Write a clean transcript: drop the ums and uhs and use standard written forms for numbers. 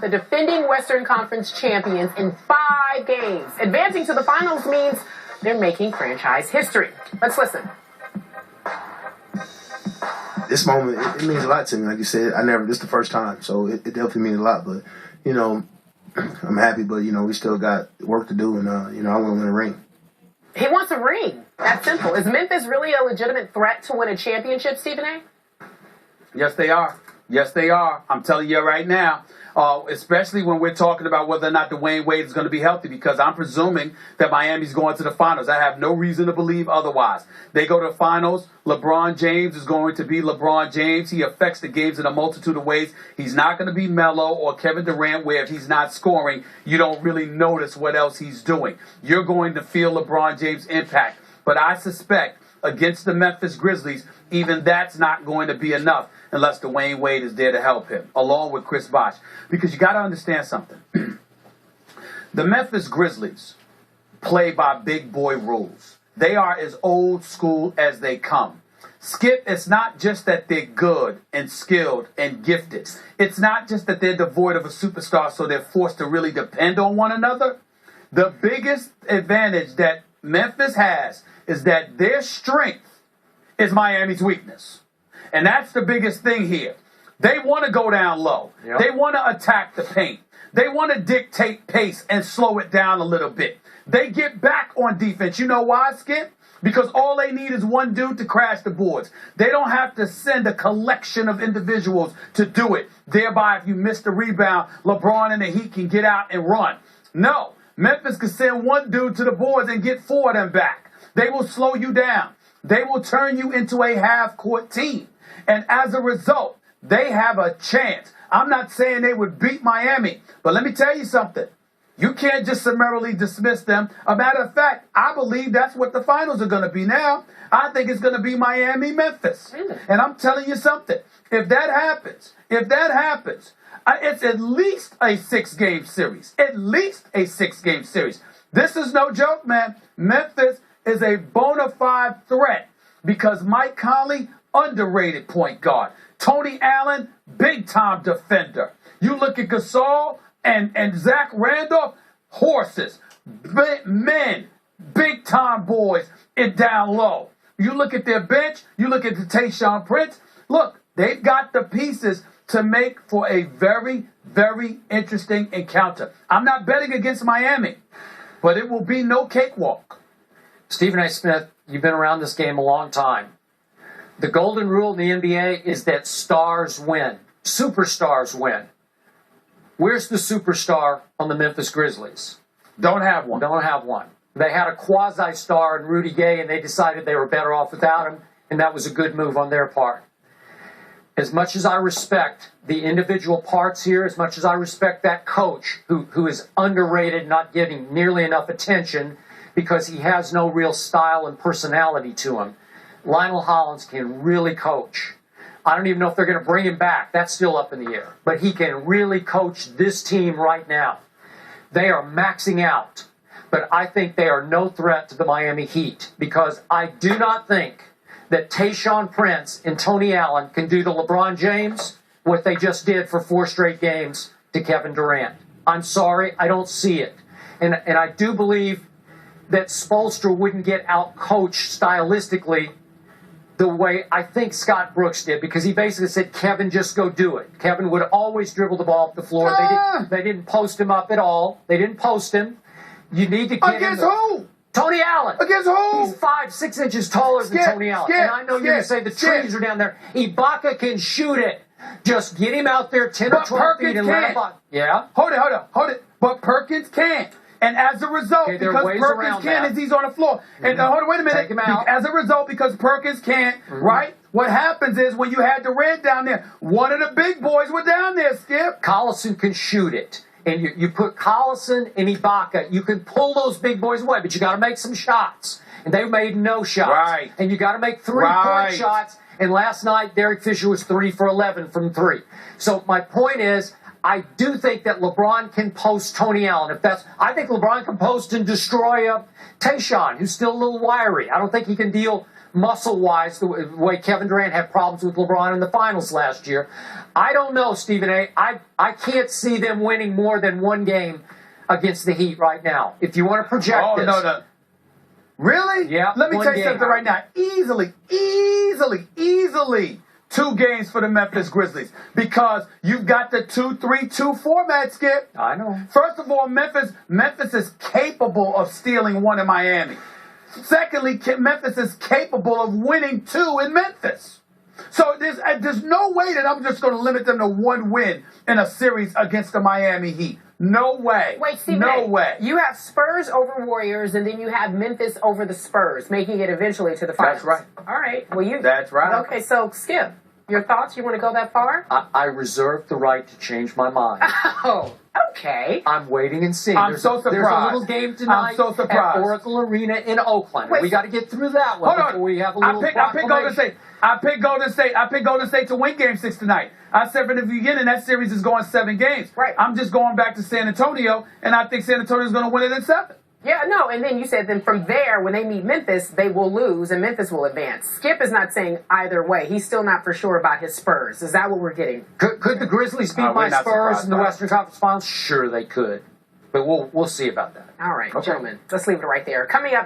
The defending Western Conference champions in 5 games. Advancing to the finals means they're making franchise history. Let's listen. This moment, it means a lot to me. Like you said, this is the first time, so it definitely means a lot. But, I'm happy, but, we still got work to do, and, I want to win a ring. He wants a ring. That's simple. Is Memphis really a legitimate threat to win a championship, Stephen A? Yes, they are. Yes, they are. I'm telling you right now, especially when we're talking about whether or not Dwyane Wade is going to be healthy, because I'm presuming that Miami's going to the finals. I have no reason to believe otherwise. They go to the finals. LeBron James is going to be LeBron James. He affects the games in a multitude of ways. He's not going to be Melo or Kevin Durant, where if he's not scoring, you don't really notice what else he's doing. You're going to feel LeBron James' impact. But I suspect against the Memphis Grizzlies, even that's not going to be enough unless Dwyane Wade is there to help him, along with Chris Bosh. Because you got to understand something. The Memphis Grizzlies play by big boy rules. They are as old school as they come. Skip, it's not just that they're good and skilled and gifted. It's not just that they're devoid of a superstar, so they're forced to really depend on one another. The biggest advantage that Memphis has is that their strength is Miami's weakness. And that's the biggest thing here. They want to go down low. Yep. They want to attack the paint. They want to dictate pace and slow it down a little bit. They get back on defense. You know why, Skip? Because all they need is one dude to crash the boards. They don't have to send a collection of individuals to do it. Thereby, if you miss the rebound, LeBron and the Heat can get out and run. No, Memphis can send one dude to the boards and get 4 of them back. They will slow you down. They will turn you into a half-court team. And as a result, they have a chance. I'm not saying they would beat Miami, but let me tell you something. You can't just summarily dismiss them. A matter of fact, I believe that's what the finals are going to be now. I think it's going to be Miami-Memphis. Really? And I'm telling you something. If that happens, it's at least a 6-game series. At least a 6-game series. This is no joke, man. Memphis is a bona fide threat because Mike Conley, underrated point guard. Tony Allen, big-time defender. You look at Gasol and Zach Randolph, horses, men, big-time boys, and down low. You look at their bench, you look at the Tayshaun Prince. Look, they've got the pieces to make for a very, very interesting encounter. I'm not betting against Miami, but it will be no cakewalk. Stephen A. Smith, you've been around this game a long time. The golden rule in the NBA is that stars win. Superstars win. Where's the superstar on the Memphis Grizzlies? Don't have one. Don't have one. They had a quasi-star in Rudy Gay, and they decided they were better off without him, and that was a good move on their part. As much as I respect the individual parts here, as much as I respect that coach who is underrated, not getting nearly enough attention because he has no real style and personality to him, Lionel Hollins can really coach. I don't even know if they're going to bring him back. That's still up in the air. But he can really coach this team right now. They are maxing out. But I think they are no threat to the Miami Heat because I do not think that Tayshaun Prince and Tony Allen can do to LeBron James what they just did for 4 straight games to Kevin Durant. I'm sorry, I don't see it. And I do believe that Spoelstra wouldn't get out-coached stylistically the way I think Scott Brooks did, because he basically said, Kevin, just go do it. Kevin would always dribble the ball off the floor. They didn't post him up at all. They didn't post him. You need to get Against who? Tony Allen. Against who? He's 5'6" inches taller than Tony Allen. And I know you're going to say the trees are down there. Ibaka can shoot it. Just get him out there 10 or 12 feet and let him... Yeah? Hold it. But Perkins can't. And as a result, because Perkins can't, as he's on the floor. And hold on, wait a minute. Take him out. As a result, because Perkins can't, right? What happens is when you had Durant down there, one of the big boys were down there, Skip. Collison can shoot it. And you put Collison and Ibaka, you can pull those big boys away, but you got to make some shots. And they made no shots. Right. And you got to make 3-point shots. And last night, Derek Fisher was 3 for 11 from 3. So my point is, I do think that LeBron can post Tony Allen. I think LeBron can post and destroy Tayshaun, who's still a little wiry. I don't think he can deal muscle-wise, the way Kevin Durant had problems with LeBron in the finals last year. I don't know, Stephen A. I can't see them winning more than one game against the Heat right now. If you want to project this. Oh, no. Really? Yeah. Let me tell you something right now. Easily 2 games for the Memphis Grizzlies because you've got the 2-3-2 format, Skip. I know. First of all, Memphis is capable of stealing one in Miami. Secondly, Memphis is capable of winning 2 in Memphis. So there's no way that I'm just going to limit them to 1 win in a series against the Miami Heat. No way. Wait, Stephen No way. You have Spurs over Warriors, and then you have Memphis over the Spurs, making it eventually to the finals. That's right. All right. Well, That's right. Okay, so Skip, your thoughts? You want to go that far? I reserve the right to change my mind. Oh, okay. I'm waiting and seeing. I'm so surprised. There's a little game tonight I'm so surprised. at Oracle Arena in Oakland. Wait, we got to get through that one Hold before on. we have a little I picked Golden State. I picked Golden State to win Game 6 tonight. I said from the beginning that series is going 7 games. Right. I'm just going back to San Antonio, and I think San Antonio is going to win it in 7. Yeah, no, and then you said then from there, when they meet Memphis, they will lose and Memphis will advance. Skip is not saying either way. He's still not for sure about his Spurs. Is that what we're getting? Could the Grizzlies beat we're my not Spurs surprised in the by it. Western Conference Finals? Sure, they could. But we'll see about that. All right, Okay. gentlemen, let's leave it right there. Coming up.